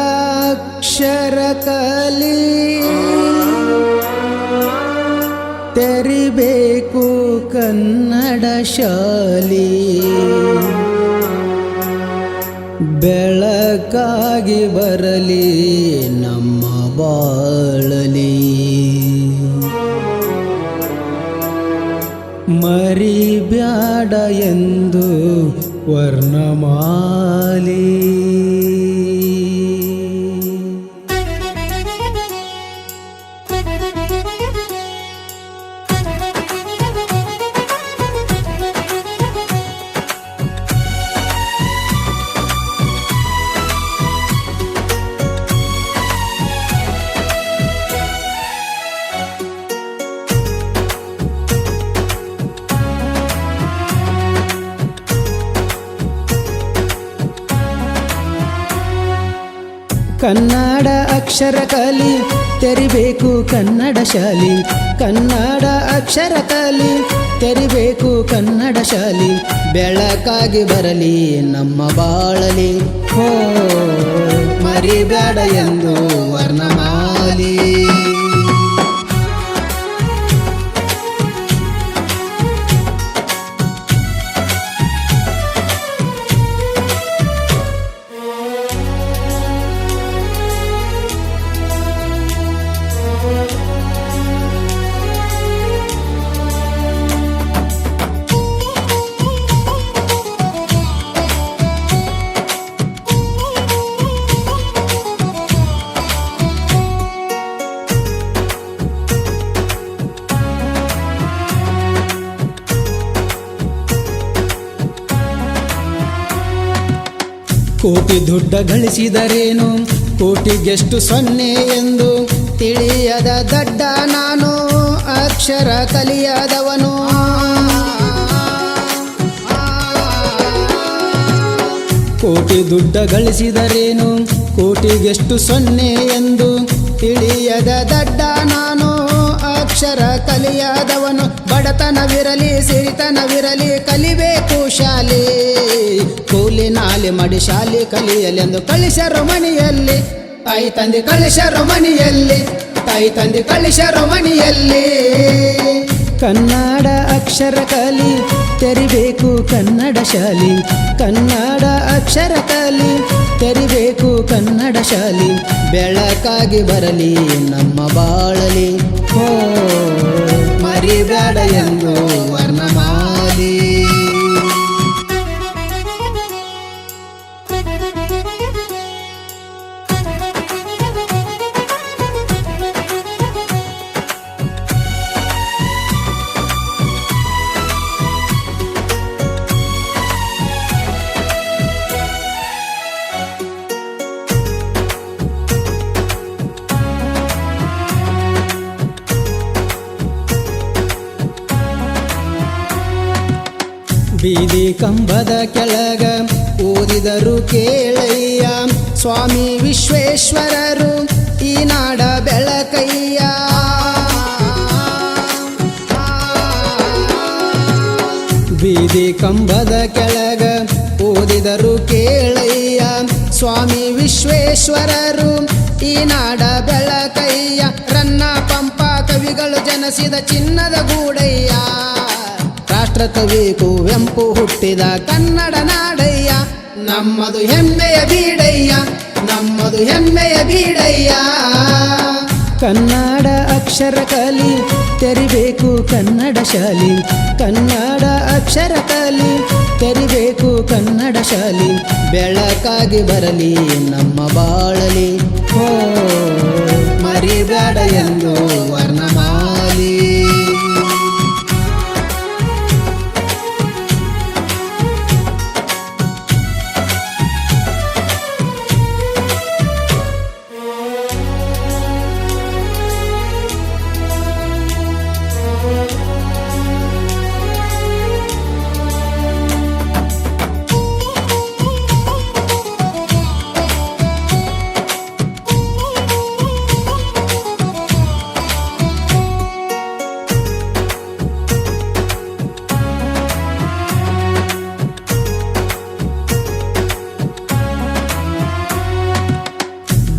ಕನ್ನಡಾಕ್ಷರ ಕಲಿ ತೆರಿಬೇಕು ಕನ್ನಡ ಶಾಲಿ ಬೆಳಕಾಗಿ ಬರಲಿ ನಮ್ಮ ಬಾಳಲಿ ಮರಿಬ್ಯಾಡ ಎಂದು ವರ್ಣಮಾಲಿ ಕನ್ನಡ ಅಕ್ಷರ ಕಲಿ ತೆರಿಬೇಕು ಕನ್ನಡ ಶಾಲಿ ಕನ್ನಡ ಅಕ್ಷರ ಕಲಿ ತೆರಿಬೇಕು ಕನ್ನಡ ಶಾಲಿ ಬೆಳಕಾಗಿ ಬರಲಿ ನಮ್ಮ ಬಾಳಲಿ ಹೋ ಮರಿಬೇಡ ಎಂದು ವರ್ಣಮಾಲಿ ಕೋಟಿ ದುಡ್ಡ ಗಳಿಸಿದರೇನು ಕೋಟಿಗೆಷ್ಟು ಸೊನ್ನೆ ಎಂದು ತಿಳಿಯದ ದಡ್ಡ ನಾನು ಅಕ್ಷರ ಕಲಿಯದವನು ಕೋಟಿ ದುಡ್ಡ ಗಳಿಸಿದರೇನು ಕೋಟಿಗೆಷ್ಟು ಸೊನ್ನೆ ಎಂದು ತಿಳಿಯದ ದಡ್ಡ ನಾನು ಅಕ್ಷರ ಕಲಿಯದವನು ಬಡತನವಿರಲಿ ಸಿರಿತನವಿರಲಿ ಕಲಿಬೇಕು ಶಾಲೆ ಕೂಲಿ ನಾಲಿ ಮಾಡಿ ಶಾಲೆ ಕಲಿಯಲೆಂದು ಕಳಿಸರು ಮನೆಯಲ್ಲಿ ತಾಯಿ ತಂದೆ ಕಳಿಸರು ಮನೆಯಲ್ಲಿ ತಾಯಿ ತಂದೆ ಕಳಿಸರು ಮನೆಯಲ್ಲಿ ಕನ್ನಡ ಅಕ್ಷರ ಕಲಿ ತೆರಿಬೇಕು ಕನ್ನಡ ಶಾಲಿ ಕನ್ನಡ ಅಕ್ಷರ ಕಲಿ ತೆರಿಬೇಕು ಕನ್ನಡ ಶಾಲಿ ಬೆಳಕಾಗಿ ಬರಲಿ ನಮ್ಮ ಬಾಳಲಿ ಹೋ ಮರಿಬೇಡ ಎಂದು ವರ್ಣಮಾಲಿ ಬೀದಿ ಕಂಬದ ಕೆಳಗ ಓದಿದರು ಕೇಳಯ್ಯ ಸ್ವಾಮಿ ವಿಶ್ವೇಶ್ವರರು ಈ ನಾಡ ಬೆಳಕಯ್ಯ ಬೀದಿ ಕಂಬದ ಕೆಳಗ ಓದಿದರು ಕೇಳಯ್ಯ ಸ್ವಾಮಿ ವಿಶ್ವೇಶ್ವರರು ಈ ನಾಡ ಬೆಳಕಯ್ಯ ರನ್ನ ಪಂಪ ಕವಿಗಳು ಜನಸಿದ ಚಿನ್ನದ ಗೂಡಯ್ಯ ರಾಷ್ಟ್ರಕವಿ ಕುವೆಂಪು ಹುಟ್ಟಿದ ಕನ್ನಡ ನಾಡಯ್ಯ ನಮ್ಮದು ಹೆಮ್ಮೆಯ ಬೀಡಯ್ಯ ನಮ್ಮದು ಹೆಮ್ಮೆಯ ಬೀಡಯ್ಯ ಕನ್ನಡ ಅಕ್ಷರ ಕಲಿ ತೆರಿಬೇಕು ಕನ್ನಡ ಶಾಲಿ ಕನ್ನಡ ಅಕ್ಷರ ಕಲಿ ತೆರಿಬೇಕು ಕನ್ನಡ ಶಾಲಿ ಬೆಳಕಾಗಿ ಬರಲಿ ನಮ್ಮ ಬಾಳಲಿ ಹೋ ಮರಿಬೇಡ ಎಂದು ವರ್ಣಮಾಲಿ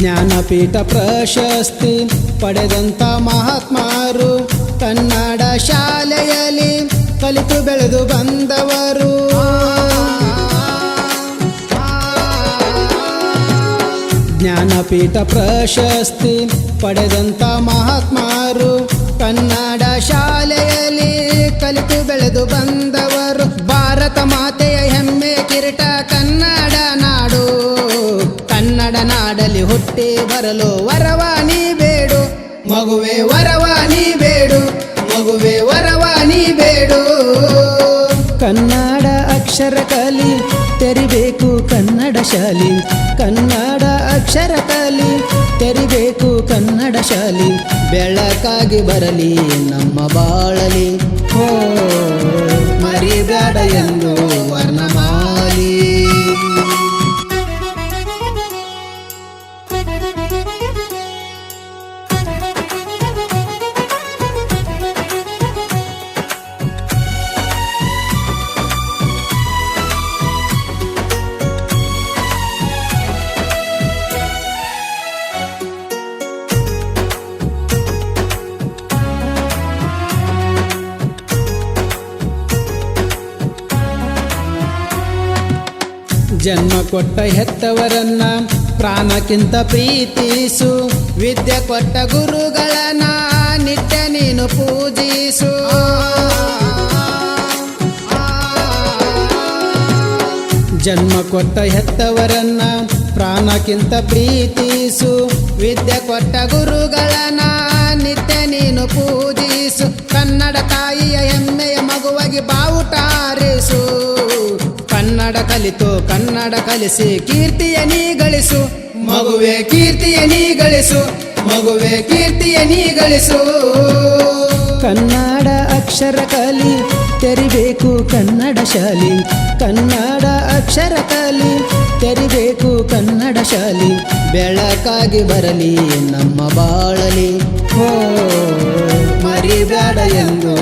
ಜ್ಞಾನಪೀಠ ಪ್ರಶಸ್ತಿ ಪಡೆದಂಥ ಮಹಾತ್ಮರು ಕನ್ನಡ ಶಾಲೆಯಲ್ಲಿ ಕಲಿತು ಬೆಳೆದು ಬಂದವರು. ಜ್ಞಾನಪೀಠ ಪ್ರಶಸ್ತಿ ಪಡೆದಂಥ ಮಹಾತ್ಮರು ಕನ್ನಡ ಶಾಲೆಯಲ್ಲಿ ಕಲಿತು ಬೆಳೆದು ಬಂದವರು. ಭಾರತ ಮಾತೆಯ ಹೆಮ್ಮೆ ಕಿರೀಟ ಕನ್ನಡ ನಾಡು. ಕನ್ನಡ ನಾಡಲ್ಲಿ ಹುಟ್ಟಿ ಬರಲು ವರವಾನಿ ಬೇಡು ಮಗುವೆ, ವರವಾನಿ ಬೇಡು ಮಗುವೆ, ವರವಾನಿ ಬೇಡು. ಕನ್ನಡ ಅಕ್ಷರ ಕಲಿ ತೆರಿಬೇಕು ಕನ್ನಡ ಶಾಲಿ. ಕನ್ನಡ ಅಕ್ಷರ ಕಲಿ ತೆರಿಬೇಕು ಕನ್ನಡ ಶಾಲಿ. ಬೆಳಕಾಗಿ ಬರಲಿ ನಮ್ಮ ಬಾಳಲಿ, ಹೋ ಮರಿಬೇಡ ಎಂದು ವರ್ಣಮಾಲಿ. ಜನ್ಮ ಕೊಟ್ಟ ಹೆತ್ತವರನ್ನ ಪ್ರಾಣಕ್ಕಿಂತ ಪ್ರೀತಿಸು. ವಿದ್ಯೆ ಕೊಟ್ಟ ಗುರುಗಳನ್ನ ನಿತ್ಯ ನೀನು ಪೂಜಿಸು. ಜನ್ಮ ಕೊಟ್ಟ ಹೆತ್ತವರನ್ನ ಪ್ರಾಣಕ್ಕಿಂತ ಪ್ರೀತಿಸು. ವಿದ್ಯೆ ಕೊಟ್ಟ ಗುರುಗಳನ್ನ ನಿತ್ಯ ನೀನು ಪೂಜಿಸು. ಕನ್ನಡ ತಾಯಿಯ ಹೆಮ್ಮೆಯ ಮಗುವಾಗಿ ಬಾವುಟಾರಿಸು. ಕನ್ನಡ ಕಲಿತು ಕನ್ನಡ ಕಲಿಸಿ ಕೀರ್ತಿಯ ನೀ ಗಳಿಸು ಮಗುವೆ, ಕೀರ್ತಿಯ ನೀ ಗಳಿಸು ಮಗುವೆ, ಕೀರ್ತಿಯ ನೀ ಗಳಿಸು. ಕನ್ನಡ ಅಕ್ಷರ ಕಲಿ ತೆರಿಬೇಕು ಕನ್ನಡ ಶಾಲಿ. ಕನ್ನಡ ಅಕ್ಷರ ಕಲಿ ತೆರಿಬೇಕು ಕನ್ನಡ ಶಾಲಿ. ಬೆಳಕಾಗಿ ಬರಲಿ ನಮ್ಮ ಬಾಳಲಿ, ಹೋ ಮರಿಬೇಡ ಎಂದು